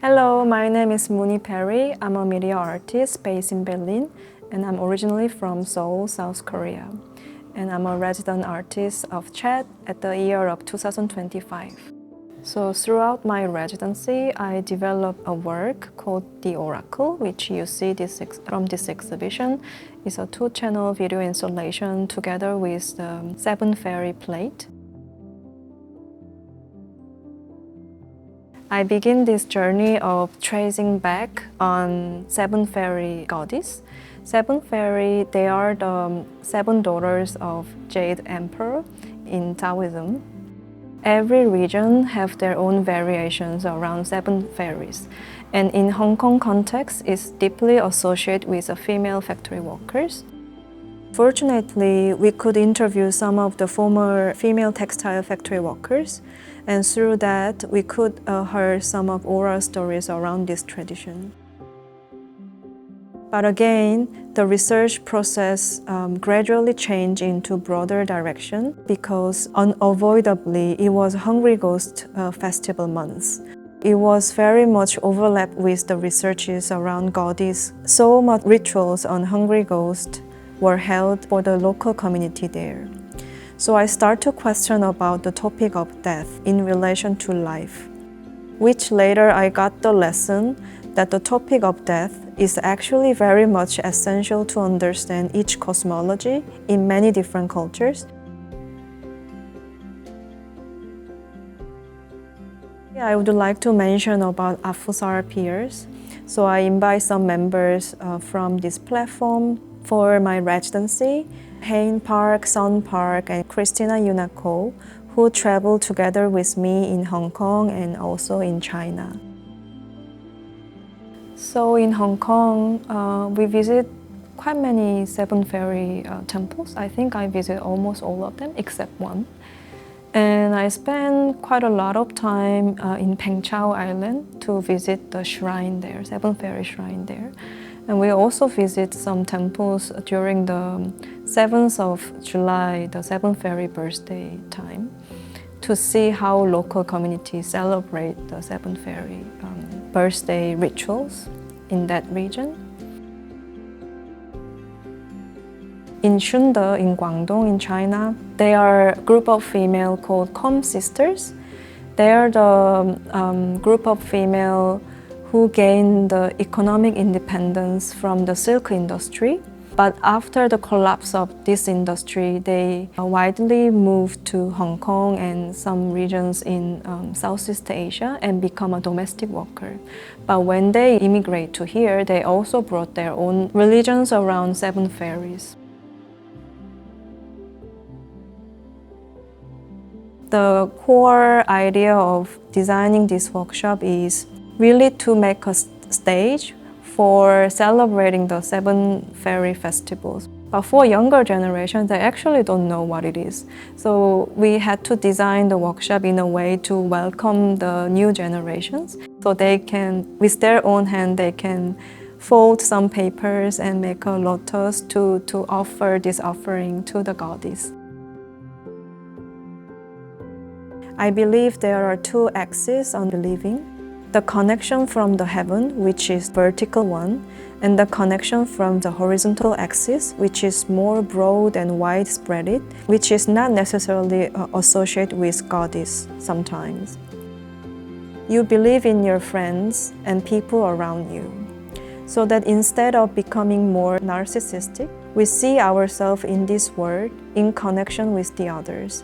Hello, my name is Mooni Perry. I'm a media artist based in Berlin, and I'm originally from Seoul, South Korea. And I'm a resident artist of CHAT at the year of 2025. So throughout my residency, I developed a work called The Oracle, which you see from this exhibition. It's a 2-channel video installation together with the Seven Fairies plate. I begin this journey of tracing back on Seven Fairy goddess. Seven Fairy, they are the 7 daughters of Jade Emperor in Taoism. Every region have their own variations around Seven Fairies, and in Hong Kong context, it's deeply associated with the female factory workers. Fortunately, we could interview some of the former female textile factory workers, and through that, we could hear some of oral stories around this tradition. But again, the research process gradually changed into broader direction because unavoidably it was Hungry Ghost Festival month. It was very much overlapped with the researches around goddess. So much rituals on Hungry Ghost were held for the local community there. So I start to question about the topic of death in relation to life, which later I got the lesson that the topic of death is actually very much essential to understand each cosmology in many different cultures. I would like to mention about AFSAR peers. So I invite some members from this platform for my residency, Hein Park, Sun Park, and Christina Yunako, who traveled together with me in Hong Kong and also in China. So in Hong Kong, we visit quite many Seven Fairy temples. I think I visit almost all of them except one. And I spent quite a lot of time in Peng Chau Island to visit the shrine there, Seven Fairy shrine there. And we also visit some temples during the 7th of July, the Seven Fairy birthday time, to see how local communities celebrate the Seven Fairy birthday rituals in that region. In Shunde, in Guangdong, in China, there are a group of female called Com Sisters. They are the group of female who gained the economic independence from the silk industry. But after the collapse of this industry, they widely moved to Hong Kong and some regions in Southeast Asia and become a domestic worker. But when they immigrate to here, they also brought their own religions around Seven Fairies. The core idea of designing this workshop is really to make a stage for celebrating the Seven Fairy festivals. But for younger generations, they actually don't know what it is. So we had to design the workshop in a way to welcome the new generations. So they can, with their own hand, they can fold some papers and make a lotus to offer this offering to the goddess. I believe there are 2 axes on believing. The connection from the heaven, which is vertical one, and the connection from the horizontal axis, which is more broad and widespread, which is not necessarily associated with goddess sometimes. You believe in your friends and people around you, so that instead of becoming more narcissistic, we see ourselves in this world in connection with the others.